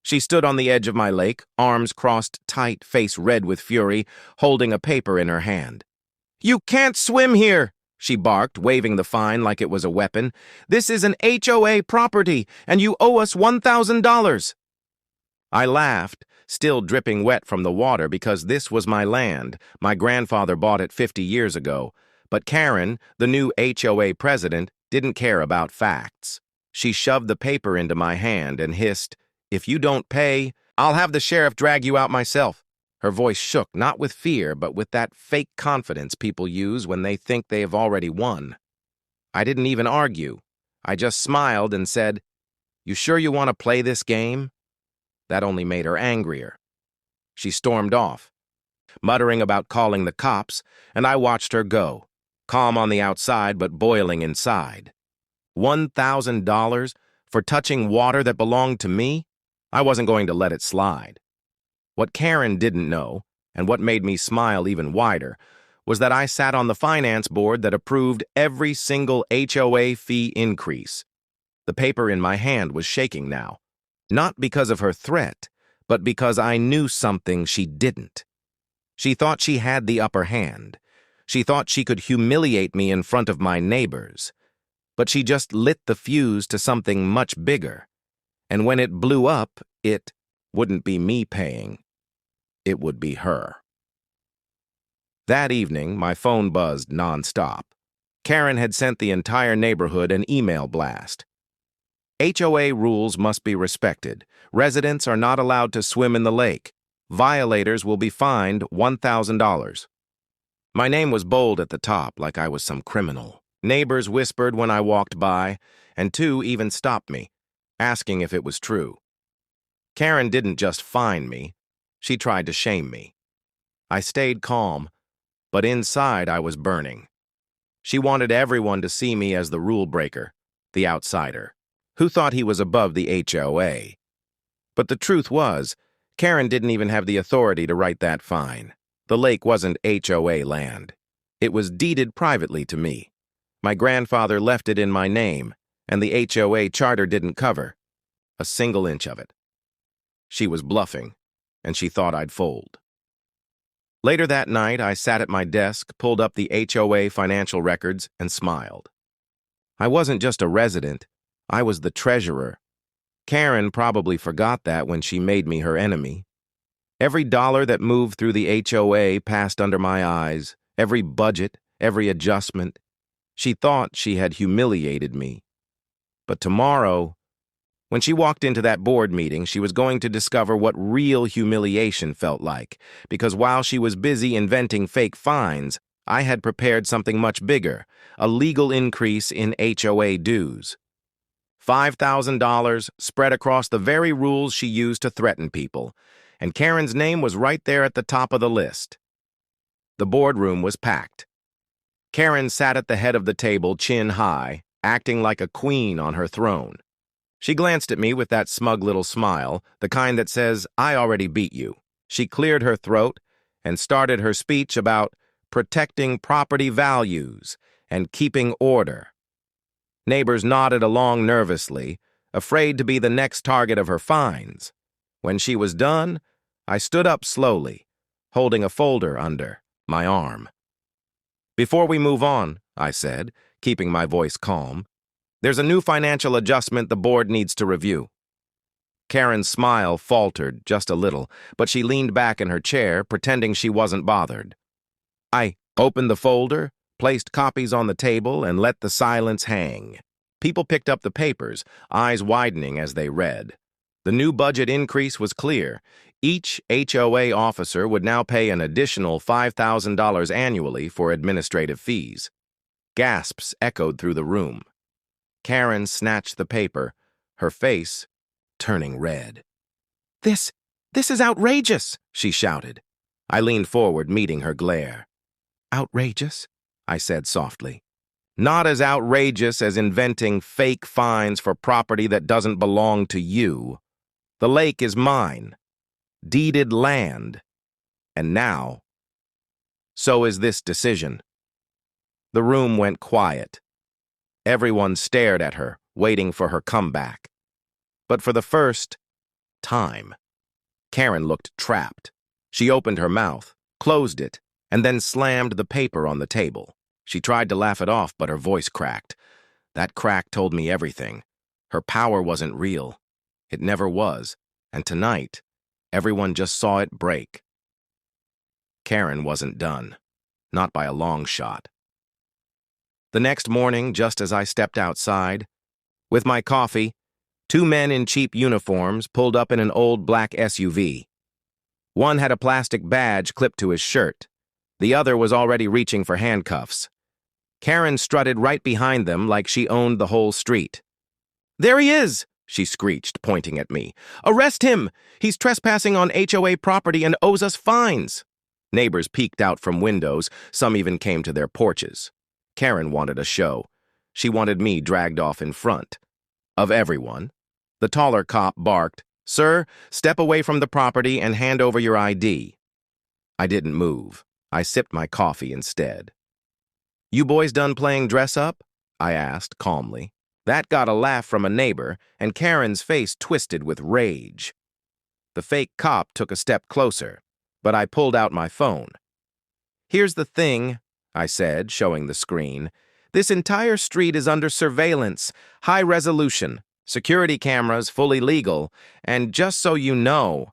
She stood on the edge of my lake, arms crossed tight, face red with fury, holding a paper in her hand. "You can't swim here!" she barked, waving the fine like it was a weapon. "This is an HOA property, and you owe us $1,000. I laughed, still dripping wet from the water because this was my land. My grandfather bought it 50 years ago. But Karen, the new HOA president, didn't care about facts. She shoved the paper into my hand and hissed, "If you don't pay, I'll have the sheriff drag you out myself." Her voice shook, not with fear, but with that fake confidence people use when they think they have already won. I didn't even argue. I just smiled and said, "You sure you want to play this game?" That only made her angrier. She stormed off, muttering about calling the cops, and I watched her go, calm on the outside but boiling inside. $1,000 for touching water that belonged to me? I wasn't going to let it slide. What Karen didn't know, and what made me smile even wider, was that I sat on the finance board that approved every single HOA fee increase. The paper in my hand was shaking now, not because of her threat, but because I knew something she didn't. She thought she had the upper hand. She thought she could humiliate me in front of my neighbors. But she just lit the fuse to something much bigger. And when it blew up, it wouldn't be me paying. It would be her. That evening, my phone buzzed nonstop. Karen had sent the entire neighborhood an email blast. HOA rules must be respected. Residents are not allowed to swim in the lake. Violators will be fined $1,000. My name was bold at the top, like I was some criminal. Neighbors whispered when I walked by, and 2 even stopped me, asking if it was true. Karen didn't just fine me. She tried to shame me. I stayed calm, but inside I was burning. She wanted everyone to see me as the rule breaker, the outsider, who thought he was above the HOA. But the truth was, Karen didn't even have the authority to write that fine. The lake wasn't HOA land. It was deeded privately to me. My grandfather left it in my name, and the HOA charter didn't cover a single inch of it. She was bluffing, and she thought I'd fold. Later that night, I sat at my desk, pulled up the HOA financial records, and smiled. I wasn't just a resident. I was the treasurer. Karen probably forgot that when she made me her enemy. Every dollar that moved through the HOA passed under my eyes, every budget, every adjustment. She thought she had humiliated me. But tomorrow, when she walked into that board meeting, she was going to discover what real humiliation felt like, because while she was busy inventing fake fines, I had prepared something much bigger, a legal increase in HOA dues. $5,000 spread across the very rules she used to threaten people, and Karen's name was right there at the top of the list. The boardroom was packed. Karen sat at the head of the table, chin high, acting like a queen on her throne. She glanced at me with that smug little smile, the kind that says, "I already beat you." She cleared her throat and started her speech about protecting property values and keeping order. Neighbors nodded along nervously, afraid to be the next target of her fines. When she was done, I stood up slowly, holding a folder under my arm. "Before we move on," I said, keeping my voice calm, "there's a new financial adjustment the board needs to review." Karen's smile faltered just a little, but she leaned back in her chair, pretending she wasn't bothered. I opened the folder, placed copies on the table, and let the silence hang. People picked up the papers, eyes widening as they read. The new budget increase was clear. Each HOA officer would now pay an additional $5,000 annually for administrative fees. Gasps echoed through the room. Karen snatched the paper, her face turning red. This is outrageous," she shouted. I leaned forward, meeting her glare. "Outrageous?" I said softly. "Not as outrageous as inventing fake fines for property that doesn't belong to you. The lake is mine. Deeded land. And now, so is this decision." The room went quiet. Everyone stared at her, waiting for her comeback. But for the first time. Karen looked trapped. She opened her mouth, closed it, and then slammed the paper on the table. She tried to laugh it off, but her voice cracked. That crack told me everything. Her power wasn't real. It never was. And tonight, everyone just saw it break. Karen wasn't done. Not by a long shot. The next morning, just as I stepped outside, with my coffee, two men in cheap uniforms pulled up in an old black SUV. One had a plastic badge clipped to his shirt. The other was already reaching for handcuffs. Karen strutted right behind them like she owned the whole street. "There he is!" she screeched, pointing at me. "Arrest him! He's trespassing on HOA property and owes us fines!" Neighbors peeked out from windows, some even came to their porches. Karen wanted a show. She wanted me dragged off in front. Of everyone. The taller cop barked, "Sir, step away from the property and hand over your ID." I didn't move. I sipped my coffee instead. "You boys done playing dress-up?" I asked calmly. That got a laugh from a neighbor, and Karen's face twisted with rage. The fake cop took a step closer, but I pulled out my phone. "Here's the thing," I said, showing the screen. "This entire street is under surveillance, high resolution, security cameras fully legal, and just so you know..."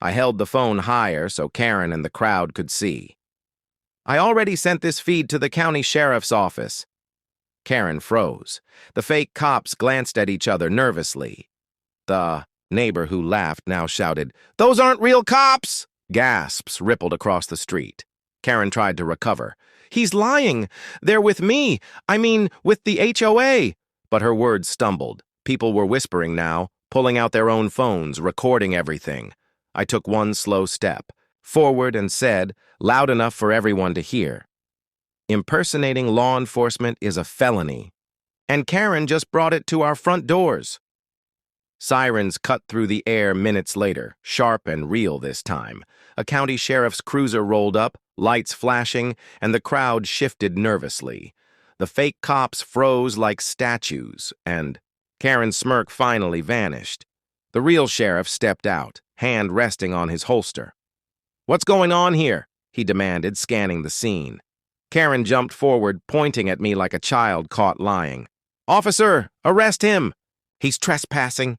I held the phone higher so Karen and the crowd could see. "I already sent this feed to the county sheriff's office." Karen froze. The fake cops glanced at each other nervously. The neighbor who laughed now shouted, "Those aren't real cops!" Gasps rippled across the street. Karen tried to recover. "He's lying! They're with me! I mean, with the HOA!" But her words stumbled. People were whispering now, pulling out their own phones, recording everything. I took one slow step forward and said, loud enough for everyone to hear, "Impersonating law enforcement is a felony, and Karen just brought it to our front doors." Sirens cut through the air minutes later, sharp and real this time. A county sheriff's cruiser rolled up, lights flashing, and the crowd shifted nervously. The fake cops froze like statues, and Karen's smirk finally vanished. The real sheriff stepped out, hand resting on his holster. "What's going on here?" he demanded, scanning the scene. Karen jumped forward, pointing at me like a child caught lying. "Officer, arrest him! He's trespassing,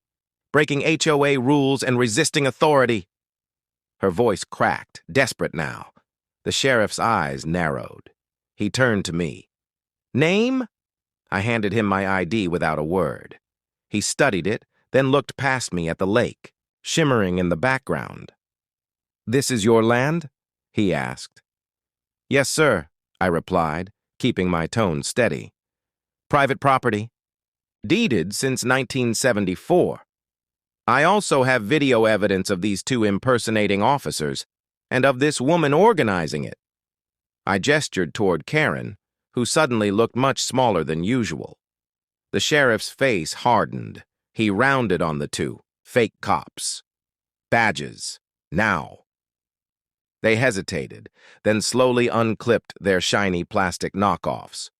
breaking HOA rules and resisting authority." Her voice cracked, desperate now. The sheriff's eyes narrowed. He turned to me. "Name?" I handed him my ID without a word. He studied it, then looked past me at the lake, shimmering in the background. "This is your land?" he asked. "Yes, sir," I replied, keeping my tone steady. "Private property. Deeded since 1974. I also have video evidence of these two impersonating officers, and of this woman organizing it." I gestured toward Karen, who suddenly looked much smaller than usual. The sheriff's face hardened. He rounded on the two, fake cops. "Badges. Now." They hesitated, then slowly unclipped their shiny plastic knockoffs.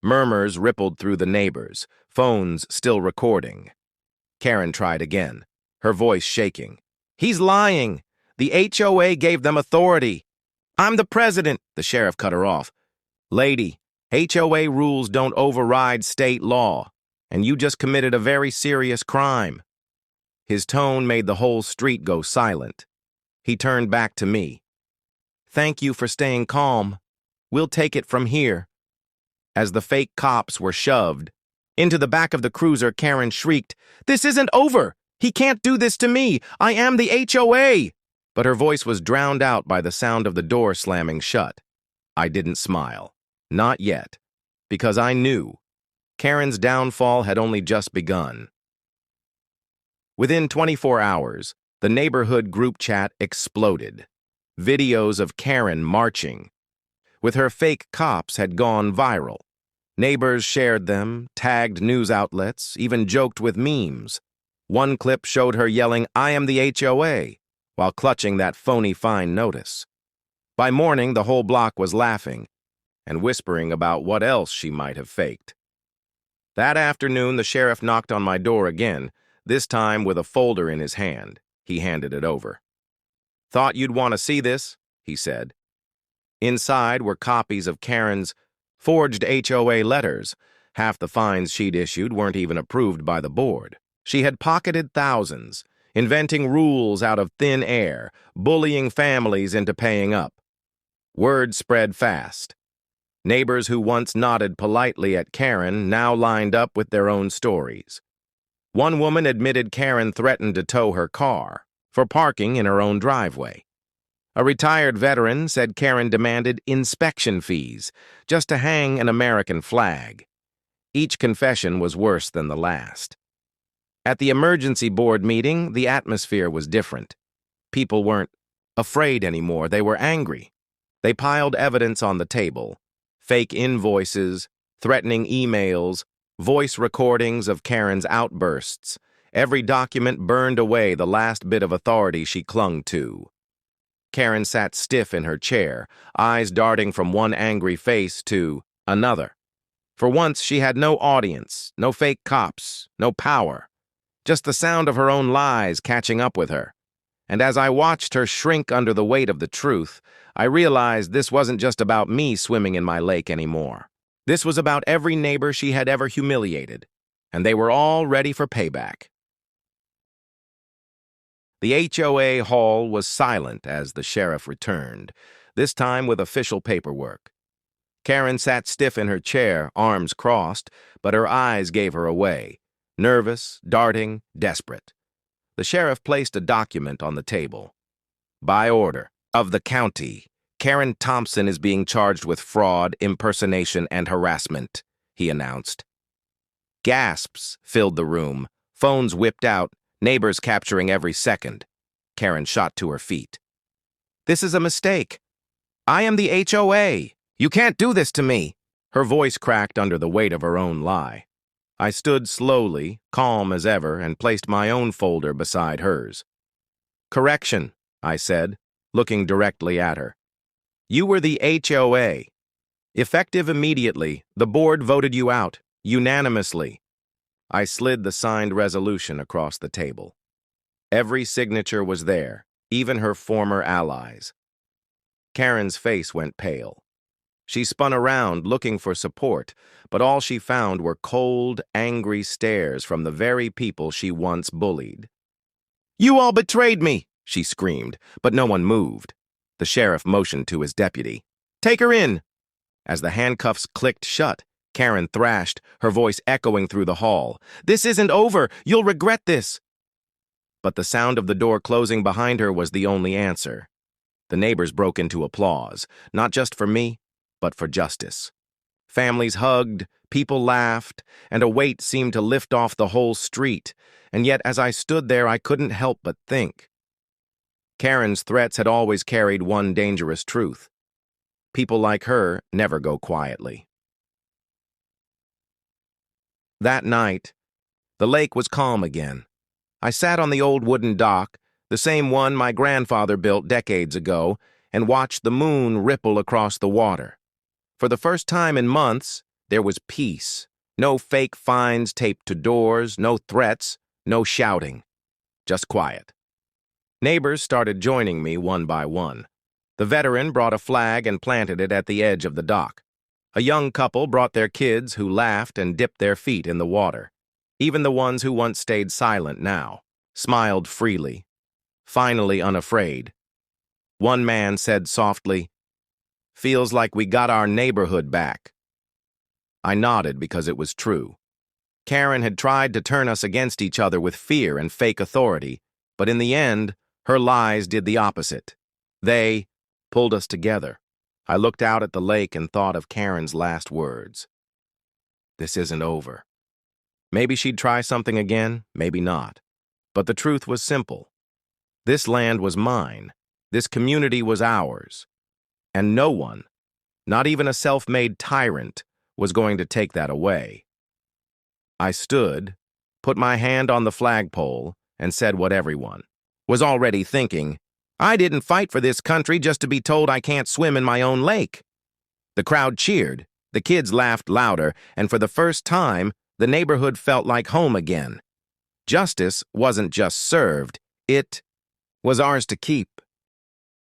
Murmurs rippled through the neighbors, phones still recording. Karen tried again, her voice shaking. "He's lying! The HOA gave them authority." "I'm the president," the sheriff cut her off. "Lady, HOA rules don't override state law, and you just committed a very serious crime." His tone made the whole street go silent. He turned back to me. "Thank you for staying calm. We'll take it from here." As the fake cops were shoved into the back of the cruiser, Karen shrieked, "This isn't over! He can't do this to me! I am the HOA!" But her voice was drowned out by the sound of the door slamming shut. I didn't smile. Not yet. Because I knew. Karen's downfall had only just begun. Within 24 hours, the neighborhood group chat exploded. Videos of Karen marching with her fake cops had gone viral. Neighbors shared them, tagged news outlets, even joked with memes. One clip showed her yelling, "I am the HOA," while clutching that phony fine notice. By morning, the whole block was laughing and whispering about what else she might have faked. That afternoon, the sheriff knocked on my door again, This time with a folder in his hand. He handed it over. "Thought you'd want to see this," he said. Inside were copies of Karen's forged HOA letters. Half the fines she'd issued weren't even approved by the board. She had pocketed thousands, inventing rules out of thin air, bullying families into paying up. Word spread fast. Neighbors who once nodded politely at Karen now lined up with their own stories. One woman admitted Karen threatened to tow her car for parking in her own driveway. A retired veteran said Karen demanded inspection fees just to hang an American flag. Each confession was worse than the last. At the emergency board meeting, the atmosphere was different. People weren't afraid anymore, they were angry. They piled evidence on the table: fake invoices, threatening emails, voice recordings of Karen's outbursts. Every document burned away the last bit of authority she clung to. Karen sat stiff in her chair, eyes darting from one angry face to another. For once, she had no audience, no fake cops, no power. Just the sound of her own lies catching up with her. And as I watched her shrink under the weight of the truth, I realized this wasn't just about me swimming in my lake anymore. This was about every neighbor she had ever humiliated, and they were all ready for payback. The HOA hall was silent as the sheriff returned, this time with official paperwork. Karen sat stiff in her chair, arms crossed, but her eyes gave her away, nervous, darting, desperate. The sheriff placed a document on the table. "By order of the county, Karen Thompson is being charged with fraud, impersonation, and harassment," he announced. Gasps filled the room, phones whipped out, neighbors capturing every second. Karen shot to her feet. "This is a mistake. I am the HOA. You can't do this to me." Her voice cracked under the weight of her own lie. I stood slowly, calm as ever, and placed my own folder beside hers. "Correction," I said, looking directly at her. "You were the HOA. Effective immediately, the board voted you out, unanimously." I slid the signed resolution across the table. Every signature was there, even her former allies. Karen's face went pale. She spun around, looking for support, but all she found were cold, angry stares from the very people she once bullied. "You all betrayed me," she screamed, but no one moved. The sheriff motioned to his deputy. "Take her in." As the handcuffs clicked shut, Karen thrashed, her voice echoing through the hall. "This isn't over. You'll regret this." But the sound of the door closing behind her was the only answer. The neighbors broke into applause, not just for me, but for justice. Families hugged, people laughed, and a weight seemed to lift off the whole street, and yet as I stood there I couldn't help but think. Karen's threats had always carried one dangerous truth. People like her never go quietly. That night, the lake was calm again. I sat on the old wooden dock, the same one my grandfather built decades ago, and watched the moon ripple across the water. For the first time in months, there was peace. No fake fines taped to doors, no threats, no shouting. Just quiet. Neighbors started joining me one by one. The veteran brought a flag and planted it at the edge of the dock. A young couple brought their kids who laughed and dipped their feet in the water. Even the ones who once stayed silent now smiled freely, finally unafraid. One man said softly, "Feels like we got our neighborhood back." I nodded because it was true. Karen had tried to turn us against each other with fear and fake authority, but in the end, her lies did the opposite. They pulled us together. I looked out at the lake and thought of Karen's last words. This isn't over. Maybe she'd try something again, maybe not. But the truth was simple. This land was mine. This community was ours. And no one, not even a self-made tyrant, was going to take that away. I stood, put my hand on the flagpole, and said what everyone was already thinking. I didn't fight for this country just to be told I can't swim in my own lake. The crowd cheered, the kids laughed louder, and for the first time, the neighborhood felt like home again. Justice wasn't just served, it was ours to keep.